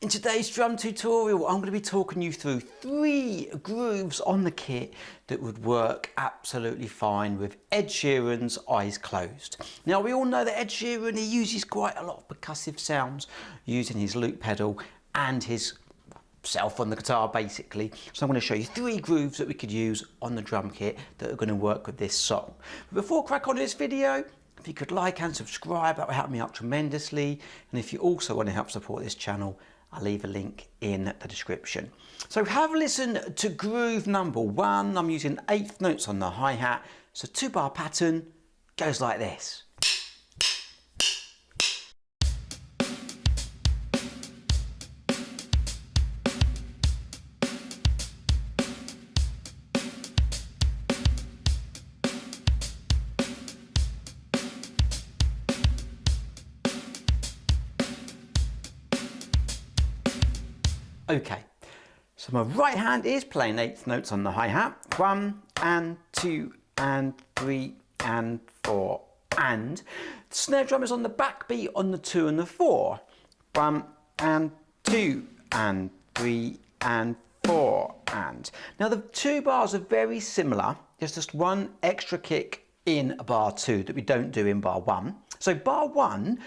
In today's drum tutorial, I'm going to be talking you through 3 grooves on the kit that would work absolutely fine with Ed Sheeran's Eyes Closed. Now, we all know that Ed Sheeran, he uses quite a lot of percussive sounds using his loop pedal and his self on the guitar, basically. So I'm going to show you 3 grooves that we could use on the drum kit that are going to work with this song. But before I crack on to this video, if you could like and subscribe, that would help me out tremendously. And if you also want to help support this channel, I'll leave a link in the description. So have a listen to groove number 1. I'm using 8th notes on the hi-hat. So 2-bar pattern goes like this. Okay, so my right hand is playing 8th notes on the hi-hat. 1 and 2 and 3 and 4 and the snare drum is on the back beat on the 2 and the 4. 1 and 2 and 3 and 4 and. Now the 2 bars are very similar. There's just one extra kick in bar 2 that we don't do in bar 1. So bar 1,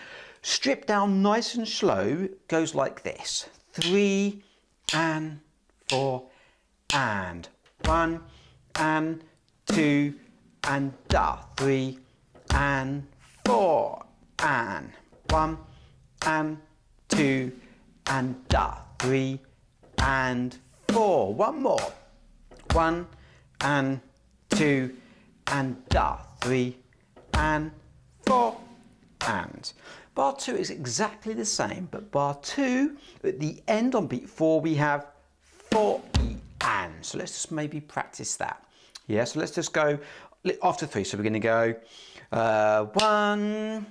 stripped down nice and slow, goes like this. 3 and 4 and 1 and 2 and 3 and 4 and 1 and 2 and 3 and 4. One more. 1 and 2 and 3 and 4 and. Bar 2 is exactly the same, but bar 2, at the end on beat 4, we have 4 E and. So let's just maybe practice that. Yeah, so let's just go after 3. So we're going to go 1,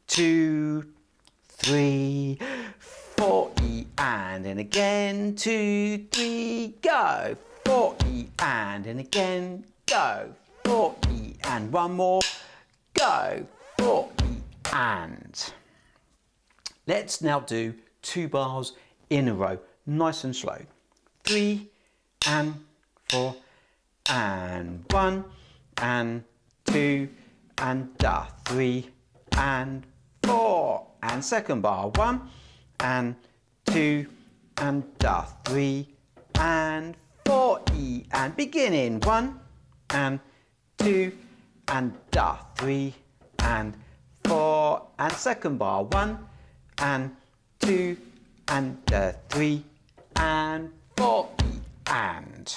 2, 3, 4 E and again 2, 3, go. 4 E and again, go. 4 E and one more, go. 4 E and. Let's now do 2 bars in a row, nice and slow. 3 and 4 and 1 and 2 and 3 and 4 and second bar. 1 and 2 and 3 and 4 E and beginning. 1 and 2 and 3 and 4 and second bar. 1 and 2 and 3 and 4 E and.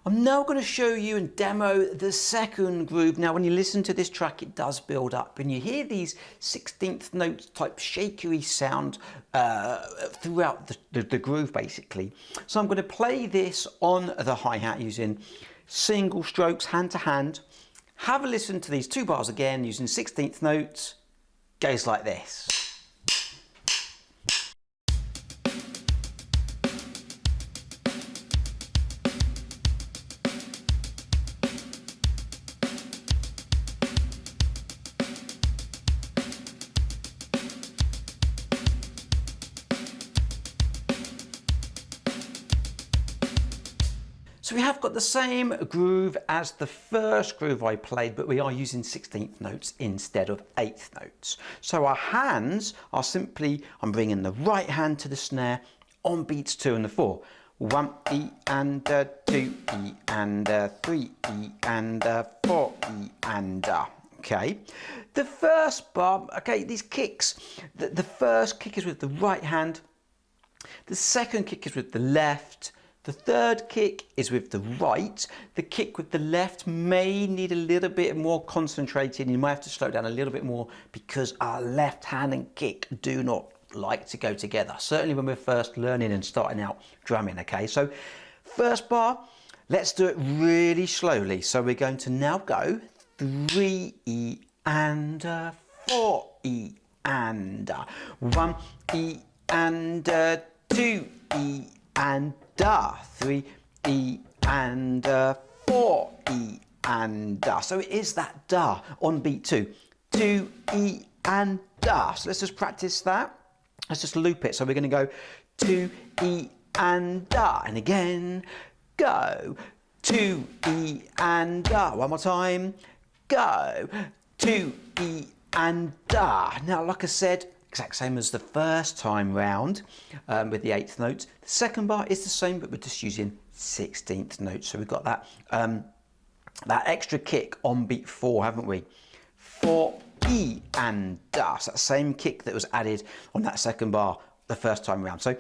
I'm now going to show you and demo the second groove. Now when you listen to this track, it does build up and you hear these 16th notes type shakery sound throughout the groove basically. So I'm going to play this on the hi-hat using single strokes, hand to hand. Have a listen to these 2 bars again using 16th notes. Goes like this. So we have got the same groove as the first groove I played, but we are using 16th notes instead of 8th notes. So our hands are simply, I'm bringing the right hand to the snare on beats 2 and 4. 1 E and 2 E and 3 E and 4 E and. Okay, the first bar, okay, these kicks, the first kick is with the right hand, the second kick is with the left, the third kick is with the right. The kick with the left may need a little bit more concentrated. You might have to slow down a little bit more because our left hand and kick do not like to go together. Certainly when we're first learning and starting out drumming, okay? So first bar, let's do it really slowly. So we're going to now go 3 E and 4 E and 1 E and 2 E and 3 E and 4 E and So it is that da on beat 2. 2 E and da. So let's just practice that. let's just loop it. So we're going to go 2 E and da, and again go 2 E and da. One more time, go 2 E and da. Now, like I said, exact same as the first time round with the 8th notes. The second bar is the same, but we're just using 16th notes. So we've got that that extra kick on beat 4, haven't we? 4 E and da. So that same kick that was added on that second bar the first time round. So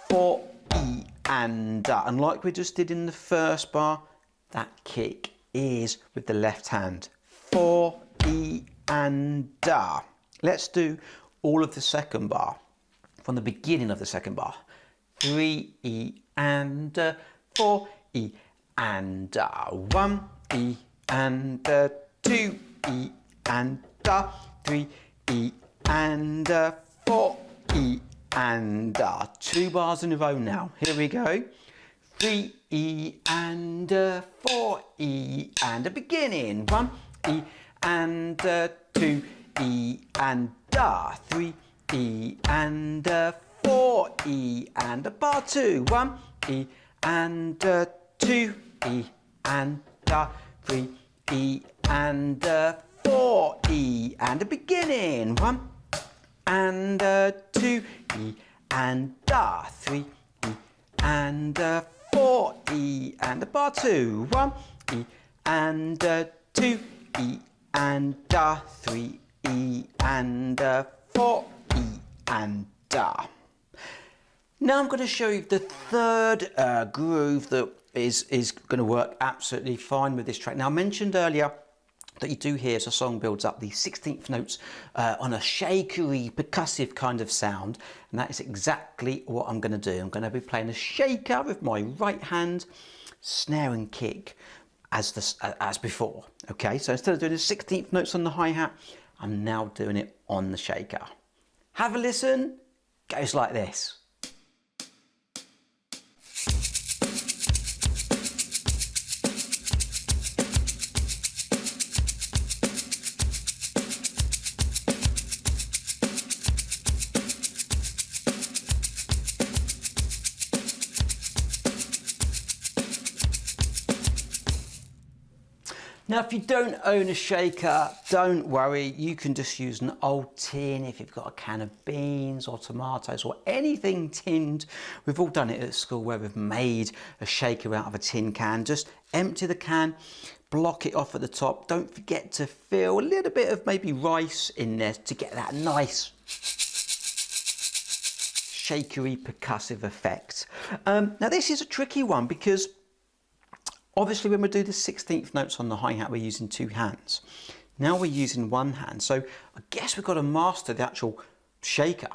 4 E and da. And like we just did in the first bar, that kick is with the left hand. 4 E and da. Let's do all of the second bar from the beginning of the second bar. 3 E and 4 E and 1 E and 2 E and 3 E and 4 E and 2 bars in a row now. Here we go. 3 E and 4 E and beginning. 1 E and 2 E and 3 E and 4 E and bar 2. 1 E and 2 E and 3 E and 4 E and a beginning. 1 and 2 E and 3 E and 4 E and a bar 2. 1 E and 2 E and 3 E and 4 E and da. Now I'm going to show you the third groove that is going to work absolutely fine with this track. Now I mentioned earlier that you do hear as a song builds up the 16th notes on a shakery, percussive kind of sound, and that is exactly what I'm going to do. I'm going to be playing a shaker with my right hand, snare and kick as before. Okay, so instead of doing the 16th notes on the hi-hat, I'm now doing it on the shaker. Have a listen. Goes like this. Now, if you don't own a shaker, don't worry. You can just use an old tin if you've got a can of beans or tomatoes or anything tinned. We've all done it at school where we've made a shaker out of a tin can. Just empty the can, block it off at the top. Don't forget to fill a little bit of maybe rice in there to get that nice shakery percussive effect. Now, this is a tricky one because obviously, when we do the 16th notes on the hi-hat, we're using 2 hands. Now we're using 1 hand. So I guess we've got to master the actual shaker.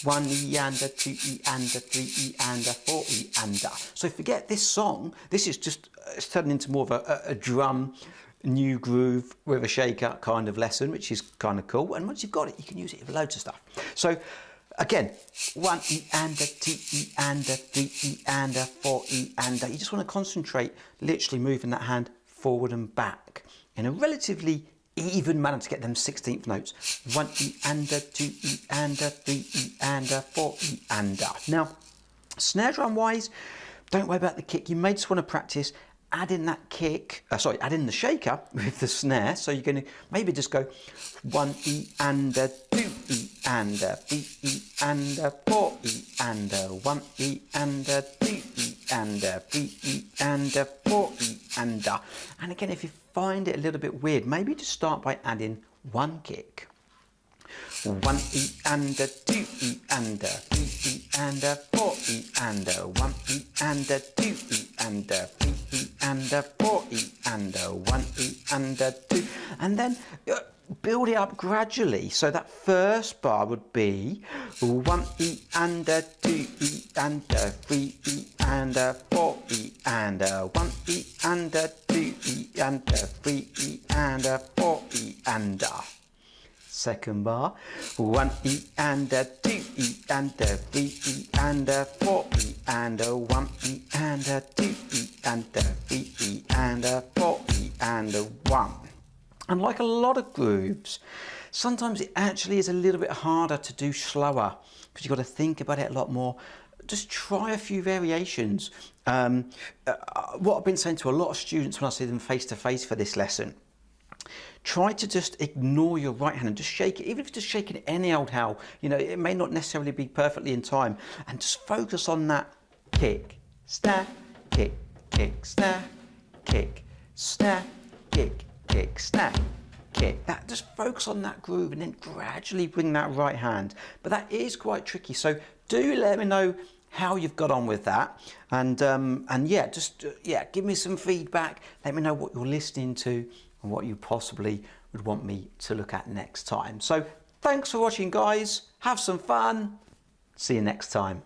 1 E and 2 E and 3 E and 4 E and. So forget this song. This is just, it's turning into more of a drum, new groove with a shaker kind of lesson, which is kind of cool. And once you've got it, you can use it for loads of stuff. So again, 1 E and 2 E and 3 E and 4 E and. You just want to concentrate, literally moving that hand forward and back in a relatively even manner to get them 16th notes. 1 E and 2 E and 3 E and 4 E and. Now, snare drum wise, don't worry about the kick. You may just want to practice adding that kick, adding the shaker with the snare. So you're going to maybe just go 1 E and 2 E and 3 E and 4 E and 1 E and 2 E and 3 E and 4 E and. And again, if you find it a little bit weird, maybe just start by adding 1 kick. 1 E and 2 E and 3 E and 4 E and 1 E and 2 E and 3 E and 4 E and 1 E and 2, and then build it up gradually. So that first bar would be 1 E and 2 E and 3 E and 4 E and 1 E and 2 E and 3 E and 4 E and. Second bar, 1 E and 2 E and 3 E and 4 E and 1 E and 2 E and 3 E and 4 E and 1. And like a lot of grooves, Sometimes it actually is a little bit harder to do slower because you've got to think about it a lot more. Just try a few variations. What I've been saying to a lot of students when I see them face to face for this lesson, try to just ignore your right hand and just shake it, even if you're just shaking it any old how. You know, it may not necessarily be perfectly in time, and just focus on that kick, snap, kick, kick, snap, kick, snap, kick, kick, snap, kick. That, just focus on that groove and then gradually bring that right hand. But that is quite tricky, so do let me know how you've got on with that, and yeah, just give me some feedback. Let me know what you're listening to and what you possibly would want me to look at next time. So thanks for watching, guys. Have some fun. See you next time.